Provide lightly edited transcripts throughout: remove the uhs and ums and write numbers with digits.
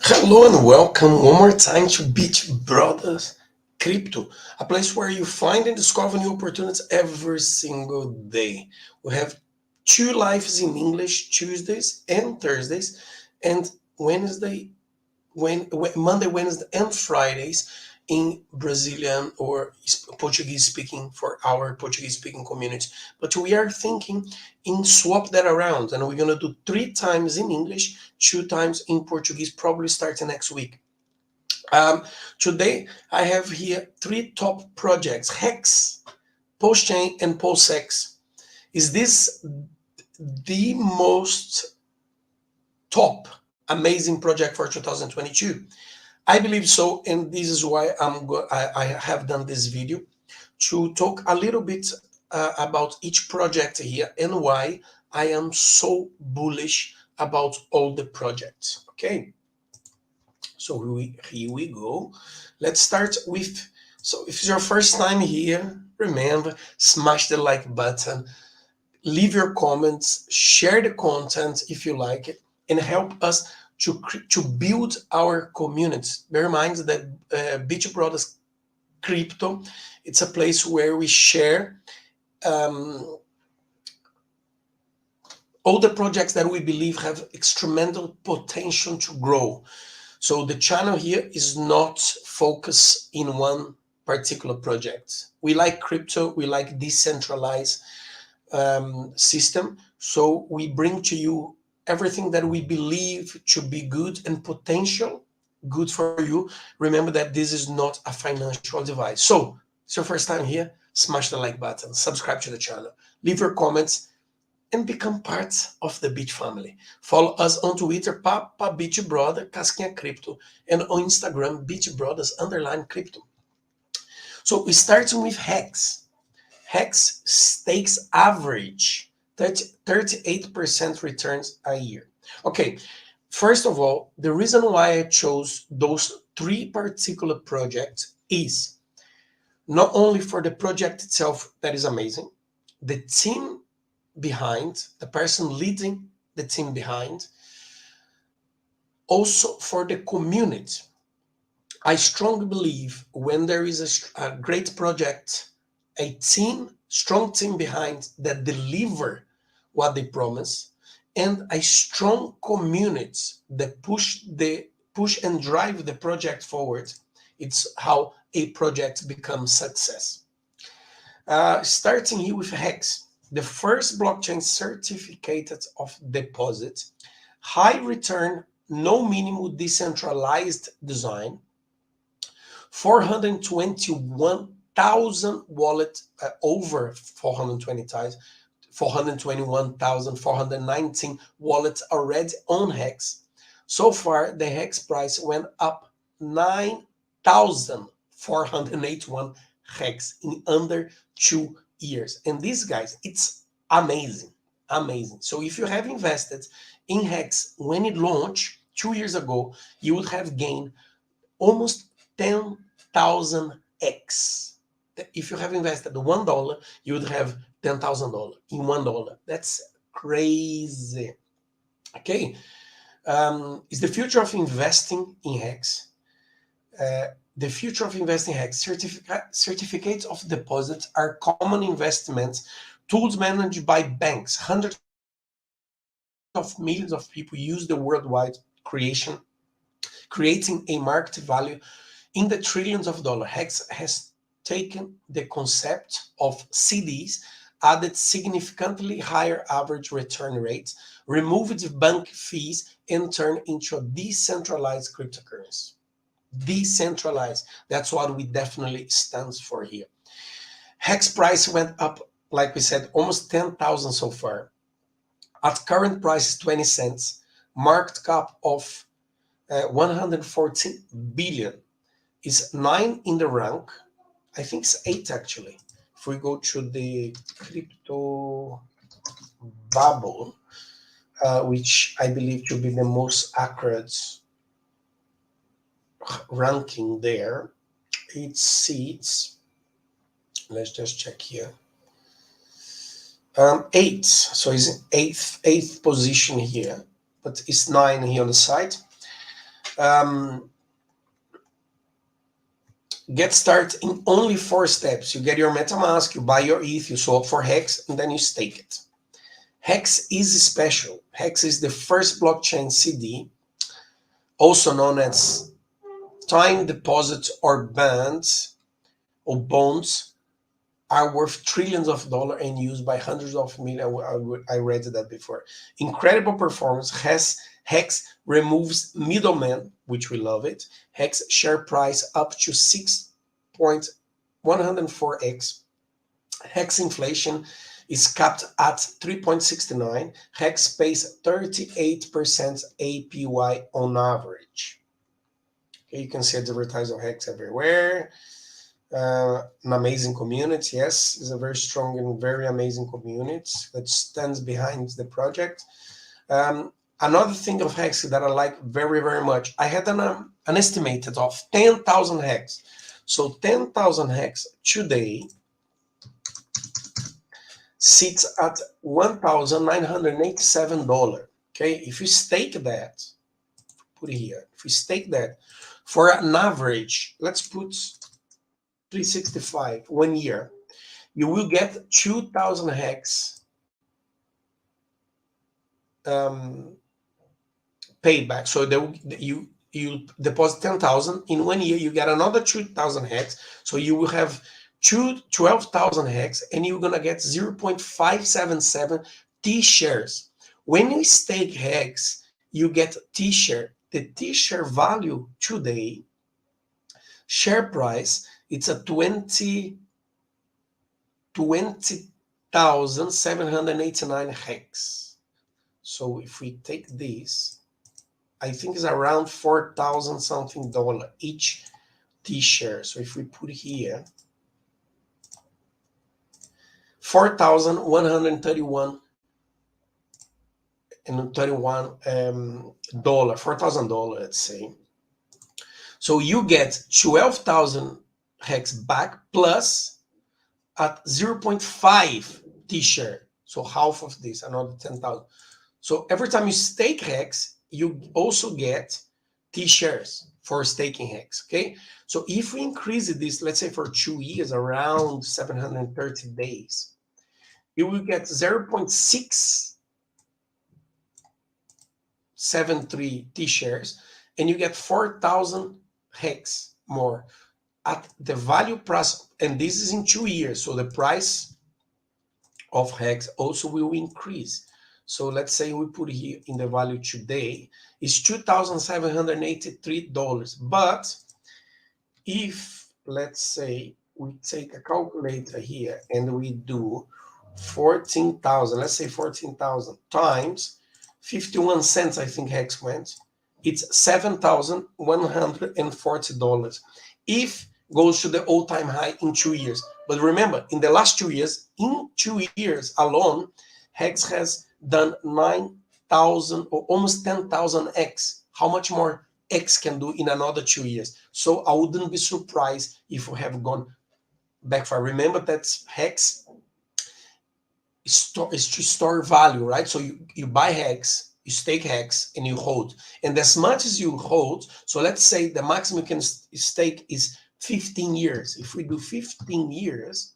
Hello and welcome one more time to Bitbrother Crypto, a place where you find and discover new opportunities every single day. We have two lives in English, Tuesdays and Thursdays, and Monday, Wednesday, and Fridays in Brazilian or Portuguese speaking for our Portuguese speaking community. But we are thinking in swap that around, and we're gonna do 3 times in English, 2 times in Portuguese, probably starting next week. Today I have here 3 top projects: Hex, Pulsechain, and Pulsex. Is this the most top amazing project for 2022? I believe so, and this is why I have done this video to talk a little bit about each project here and why I am so bullish about all the projects. Okay, so here we go. Let's start with, so if it's your first time here, remember, smash the like button, leave your comments, share the content if you like it, and help us to build our community. Bear in mind that Bitbrother Crypto, it's a place where we share all the projects that we believe have experimental potential to grow. So the channel here is not focused in one particular project. We like crypto, we like decentralized system. So we bring to you everything that we believe to be good and potential good for you. Remember that this is not a financial advice. So it's your first time here, smash the like button, subscribe to the channel, leave your comments, and become part of the Bit family. Follow us on Twitter, Papa Bitbrother, Casquinha Crypto, and on Instagram, Bitbrothers_crypto. So we starting with Hex. Hex stakes average 38% returns a year. Okay, first of all, the reason why I chose those 3 particular projects is not only for the project itself that is amazing, the team behind, the person leading the team behind, also for the community. I strongly believe when there is a great project, a team, strong team behind that deliver what they promise, and a strong community that push and drive the project forward, it's how a project becomes success. Starting here with Hex, the first blockchain certificate of deposit, high return, no minimum decentralized design, 421,000 wallet, over 421,419 wallets already on Hex. So far, the Hex price went up 9,481 Hex in under 2 years. And these guys, it's amazing, amazing. So if you have invested in Hex when it launched 2 years ago, you would have gained almost 10,000x. If you have invested $1, you would have $10,000 in $1. That's crazy. Okay, is the future of investing in Hex. The future of investing in Hex. Certificates of deposit are common investments tools managed by banks. Hundreds of millions of people use the worldwide creating a market value in the trillions of dollars. Hex has taken the concept of CDs, added significantly higher average return rates, removed bank fees, and turned into a decentralized cryptocurrency. Decentralized, that's what we definitely stands for here. Hex price went up, like we said, almost 10,000 so far. At current price is 20 cents, market cap of 114 billion, is 9 in the rank. I think it's 8 actually. If we go to the crypto bubble, which I believe to be the most accurate ranking there, it seats, let's just check here, 8. So it's in eighth position here, but it's 9 here on the side. Get started in only 4 steps. You get your MetaMask, you buy your ETH, you swap for Hex, and then you stake it. Hex is special. Hex is the first blockchain CD, also known as time deposits or bonds, are worth trillions of dollars and used by hundreds of millions. I read that before. Incredible performance. Hex removes middlemen, which we love it. Hex share price up to 6.104x. Hex inflation is capped at 3.69. Hex pays 38% APY on average. Okay, you can see advertising of Hex everywhere. An amazing community, yes, it's a very strong and very amazing community that stands behind the project. Another thing of Hex that I like very, very much, I had an estimated of 10,000 Hex. So 10,000 Hex today sits at $1,987. Okay, if you stake that, put it here, if you stake that for an average, let's put 365, 1 year, you will get 2,000 Hex payback. So you deposit 10,000 in 1 year, you get another 2,000 Hex. So you will have 12,000 Hex, and you're gonna get 0.577 T shares. When you stake Hex, you get T share. The T share value today, share price, it's a 20,789 Hex. So if we take this, I think it's around 4,000 something dollar each T share. So if we put here 4,131 and $31 $4,000, let's say. So you get 12,000 Hex back plus at 0.5 T share. So half of this, another 10,000. So every time you stake Hex, you also get T shares for staking Hex. Okay. So if we increase this, let's say for 2 years, around 730 days, you will get 0.673 T shares, and you get 4,000 Hex more at the value price, and this is in 2 years. So the price of Hex also will increase. So let's say we put here in the value today is $2,783. But if, let's say, we take a calculator here and we do 14,000, let's say 14,000 times 51 cents, I think Hex went, it's $7,140. If goes to the all-time high in 2 years. But remember, in the last 2 years, in 2 years alone, Hex has done 9,000 or almost 10,000 X. How much more X can do in another 2 years? So I wouldn't be surprised if we have gone back far. Remember that Hex is to store value, right? So you buy Hex, you stake Hex, and you hold. And as much as you hold, so let's say the maximum you can stake is 15 years. If we do 15 years,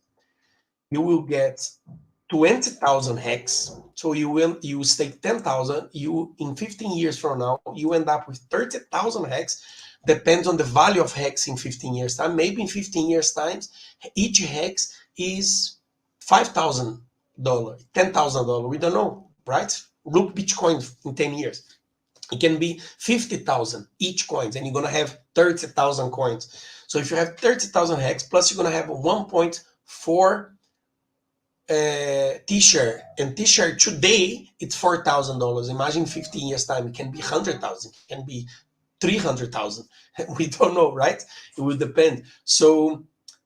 you will get 20,000 Hex. So you stake 10,000. You in 15 years from now, you end up with 30,000 Hex. Depends on the value of Hex in 15 years time. Maybe in 15 years times, each Hex is $5,000, $10,000. We don't know, right? Look Bitcoin in 10 years. It can be 50,000 each coins, and you're gonna have 30,000 coins. So if you have 30,000 Hex, plus you're gonna have 1.4 T-share, and T-share today it's $4,000. Imagine 15 years time, it can be 100,000, it can be 300,000. We don't know, right? It will depend. So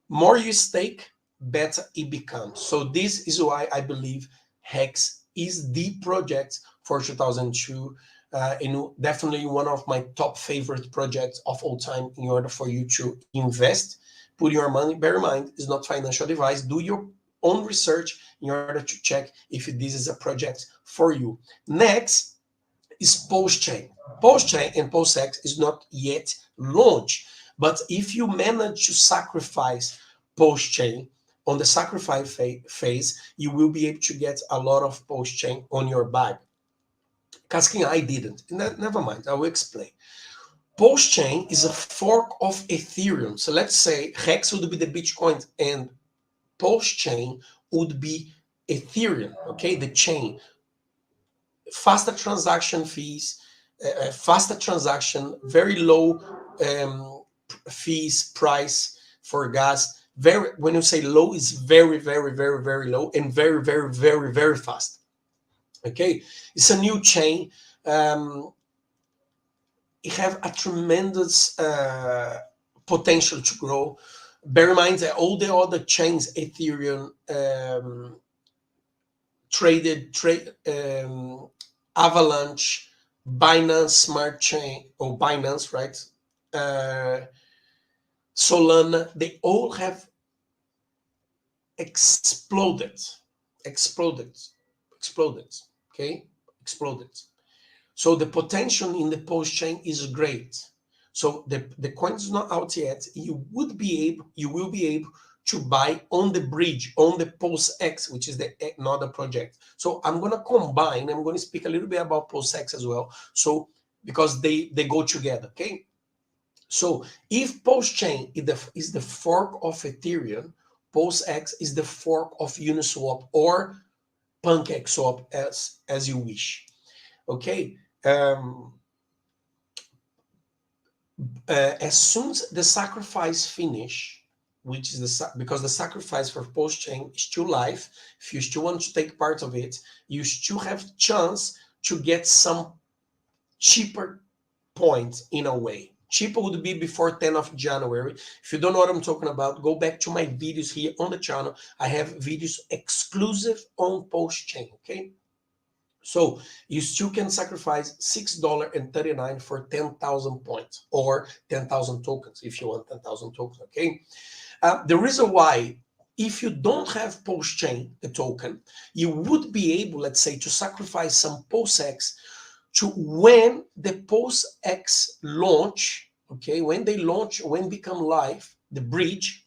more you stake, better it becomes. So this is why I believe Hex is the project for 2002. Definitely one of my top favorite projects of all time in order for you to invest, put your money. Bear in mind, it's not financial advice. Do your own research in order to check if this is a project for you. Next is Pulsechain. Pulsechain and Pulsex is not yet launched, but if you manage to sacrifice Pulsechain on the sacrifice phase, you will be able to get a lot of Pulsechain on your bag. Casquinha, I didn't. Never mind, I will explain. Pulsechain is a fork of Ethereum. So let's say Hex would be the Bitcoin and Pulsechain would be Ethereum, okay, the chain. Faster transaction fees, faster transaction, very low fees, price for gas. Very, when you say low, is very, very, very, very low and very, very, very, very fast. Okay, it's a new chain. It have a tremendous potential to grow. Bear in mind that all the other chains, Ethereum, Avalanche, Binance Smart Chain, or Binance, right? Solana, they all have exploded, okay? Exploded. So the potential in the Pulsechain is great. So the coin is not out yet. You will be able to buy on the bridge, on the POSTX, which is another project. So I'm going to combine, I'm going to speak a little bit about POSTX as well. So because they go together, okay? So if Pulsechain is the fork of Ethereum, POSTX is the fork of Uniswap or PancakeSwap as you wish, okay? As soon as the sacrifice finish, which is because the sacrifice for Pulsechain is still live, if you still want to take part of it, you still have chance to get some cheaper points in a way. Cheaper would be before 10th of January. If you don't know what I'm talking about, go back to my videos here on the channel. I have videos exclusive on Pulsechain, okay? So you still can sacrifice $6.39 for 10,000 points or 10,000 tokens if you want 10,000 tokens, okay? The reason why, if you don't have Pulsechain, the token, you would be able, let's say, to sacrifice some PulseX to when the PulseX launch, okay, when they launch, when become live, the bridge,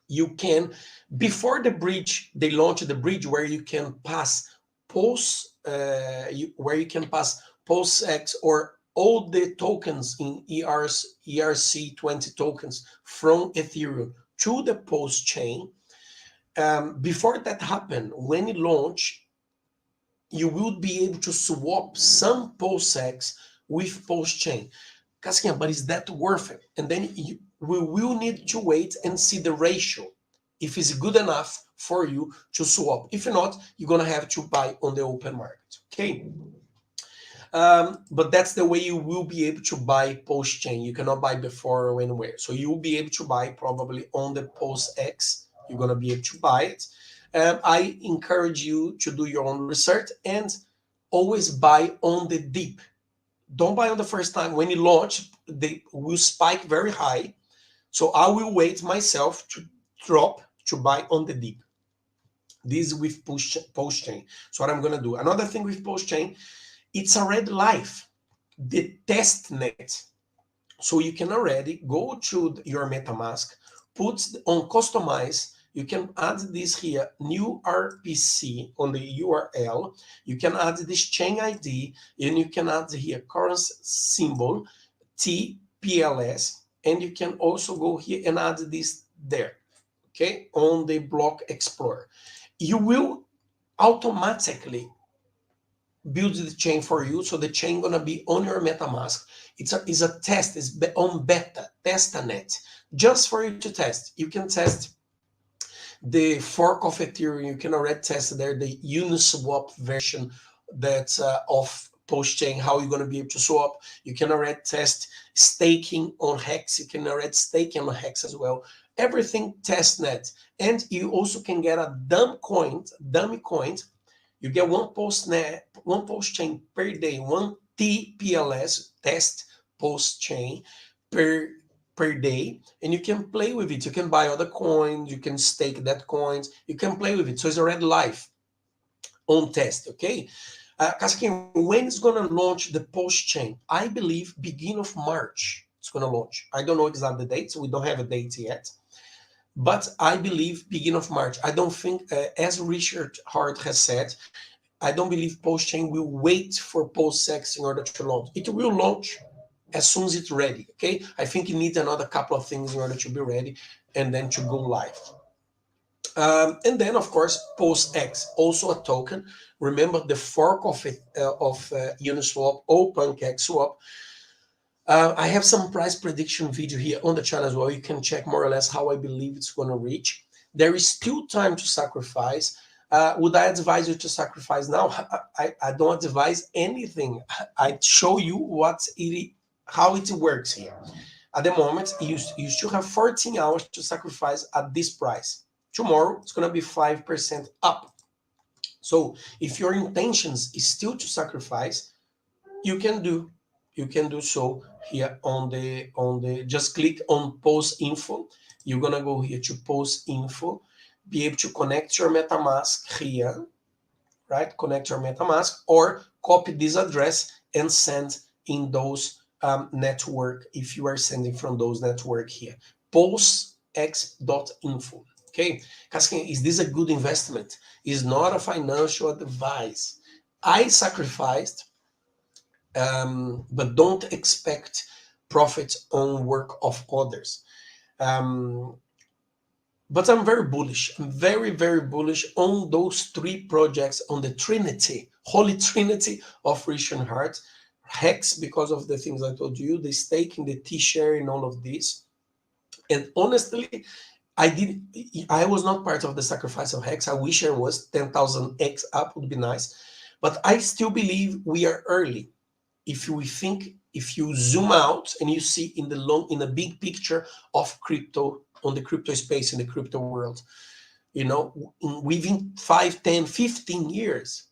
you can, before the bridge, they launch the bridge where you can pass where you can pass PulseX or all the tokens in ERC20 tokens from Ethereum to the Pulsechain. Before that happen, when it launch, you will be able to swap some PulseX with Pulsechain. Casquinha, but is that worth it? And then we will need to wait and see the ratio, if it's good enough for you to swap. If not, you're going to have to buy on the open market, okay? But that's the way you will be able to buy Pulsechain. You cannot buy before or anywhere. So you will be able to buy probably on the PulseX. You're going to be able to buy it. I encourage you to do your own research and always buy on the dip. Don't buy on the first time. When you launch, they will spike very high. So I will wait myself to drop to buy on the dip. This with Pulsechain. So what I'm going to do. Another thing with Pulsechain, it's already live, the testnet. So you can already go to your MetaMask, put on customize. You can add this here, new RPC on the URL. You can add this chain ID, and you can add here currency symbol, TPLS, and you can also go here and add this there, okay, on the block explorer. You will automatically build the chain for you, so the chain gonna be on your MetaMask. It's a test, it's on beta, TESTNET, just for you to test. You can test the fork of Ethereum, you can already test there the Uniswap version that's of Pulsechain, how you're going to be able to swap. You can already test staking on Hex. You can already stake on Hex as well. Everything testnet. And you also can get a dummy coin. You get one Pulsechain per day, one TPLS, test Pulsechain per day, and you can play with it. You can buy other coins, you can stake that coins, you can play with it. So it's already live on test, okay? Casquinha, when is going to launch the Pulsechain? I believe beginning of March it's going to launch. I don't know exactly the date, so we don't have a date yet. But I believe beginning of March. I don't think, as Richard Hart has said, I don't believe Pulsechain will wait for POSTX in order to launch. It will launch as soon as it's ready, okay? I think it needs another couple of things in order to be ready and then to go live. And then, of course, POSTX, also a token. Remember the fork of Uniswap or PancakeSwap. I have some price prediction video here on the channel as well. You can check more or less how I believe it's going to reach. There is still time to sacrifice. Would I advise you to sacrifice now? I don't advise anything. I show you how it works here. At the moment, you still have 14 hours to sacrifice at this price. Tomorrow, it's going to be 5% up. So if your intentions is still to sacrifice, you can do so here on the just click on post info. You're going to go here to post info, be able to connect your MetaMask here, right? Connect your MetaMask or copy this address and send in those network if you are sending from those network here. PostX.info. Okay, Casquinha, is this a good investment? It's not a financial advice. I sacrificed, but don't expect profits on work of others. But I'm very bullish. I'm very, very bullish on those three projects, on the Trinity, Holy Trinity of Richard Hart, Hex, because of the things I told you, the staking, the T-share, and all of this. And honestly, I was not part of the sacrifice of Hex. I wish I was. 10,000x up would be nice. But I still believe we are early. If you zoom out and you see in the big picture of crypto, on the crypto space, in the crypto world, within 5, 10, 15 years,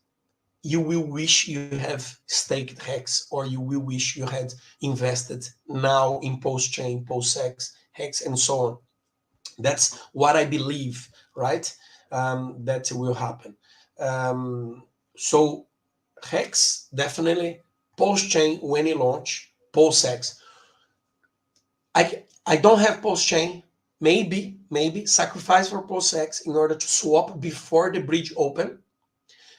you will wish you have staked Hex, or you will wish you had invested now in Pulsechain, PulseX, Hex, and so on. That's what I believe, right? That will happen. So Hex, definitely. Pulsechain, when it launch, PulseX. I don't have Pulsechain. Maybe sacrifice for PulseX in order to swap before the bridge open.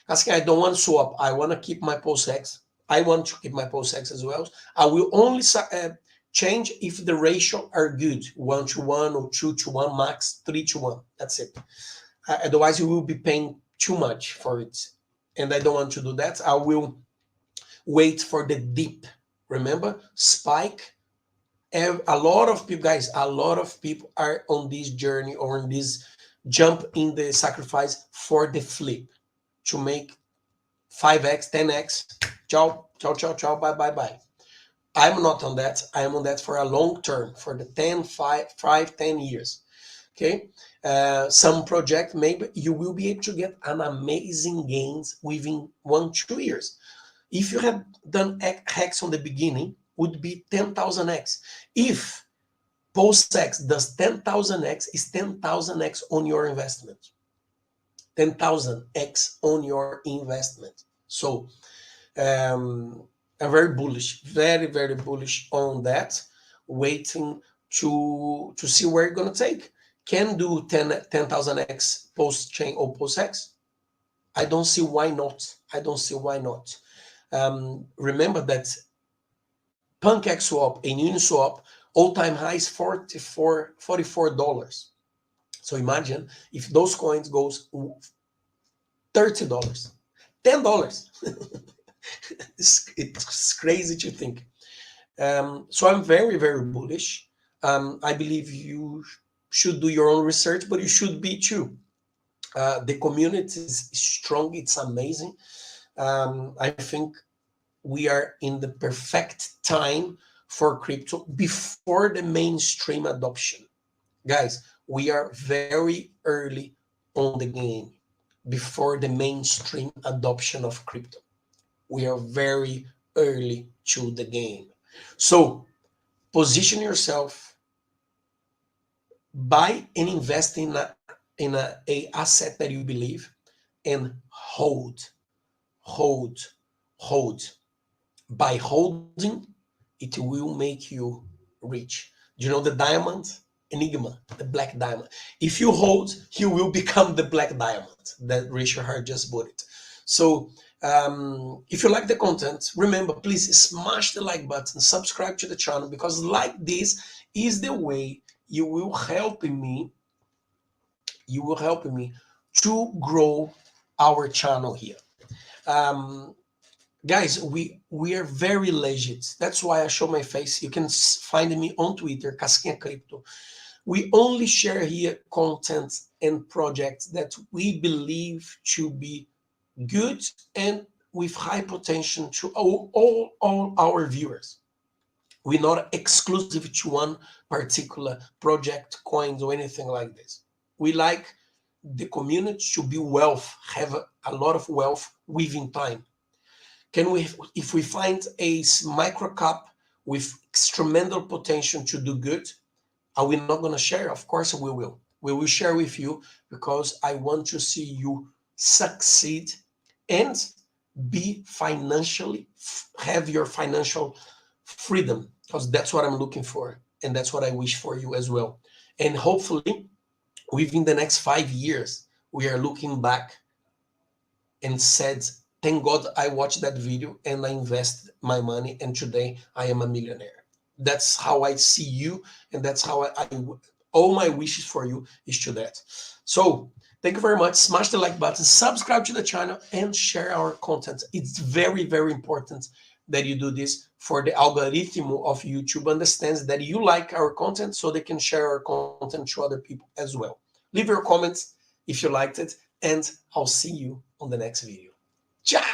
Asking, I don't want to swap. I want to keep my PulseX. I want to keep my PulseX as well. I will only change if the ratio are good, 1-to-1 or 2-to-1, max 3-to-1. That's it. Otherwise, you will be paying too much for it, and I don't want to do that. I will wait for the dip. Remember, spike. A lot of people, guys, a lot of people are on this journey or on this jump in the sacrifice for the flip to make 5x, 10x. Ciao, ciao, ciao, ciao, bye, bye, bye. I'm not on that. I am on that for a long term, for the 10 years. Okay. Some project, maybe you will be able to get an amazing gains within 1-2 years. If you had done Hex on the beginning, would be 10,000x. If PostX does 10,000x, is 10,000x on your investment. 10,000x on your investment. So I'm very bullish, very, very bullish on that, waiting to see where it's going to take. Can do 10,000x Pulsechain or PostX. I don't see why not. I don't see why not. Remember that PancakeSwap and Uniswap all-time high is $44. So imagine if those coins goes $30, $10. It's crazy to think. So I'm very, very bullish. I believe you should do your own research, but you should be too. The community is strong. It's amazing. I think we are in the perfect time for crypto before the mainstream adoption. Guys, we are very early on the game before the mainstream adoption of crypto. We are very early to the game. So position yourself, buy and invest in a asset that you believe, and hold hold. By holding, it will make you rich. Do you know the diamond? Enigma, the black diamond. If you hold, you will become the black diamond that Richard Hart just bought it. So if you like the content, remember, please smash the like button, subscribe to the channel, because like this is the way you will help me to grow our channel here. Guys, we are very legit. That's why I show my face. You can find me on Twitter, Casquinha Crypto. We only share here content and projects that we believe to be good and with high potential to all our viewers. We're not exclusive to one particular project, coins, or anything like this. We like the community to be wealth, have a lot of wealth within time. If we find a micro cap with tremendous potential to do good, are we not going to share? Of course we will. We will share with you because I want to see you succeed and be financially, have your financial freedom, because that's what I'm looking for. And that's what I wish for you as well. And hopefully within the next 5 years, we are looking back and said, thank God I watched that video and I invested my money and today I am a millionaire. That's how I see you, and that's how all my wishes for you is to that. So thank you very much. Smash the like button, subscribe to the channel, and share our content. It's very, very important that you do this for the algorithm of YouTube understands that you like our content so they can share our content to other people as well. Leave your comments if you liked it, and I'll see you on the next video. Ciao!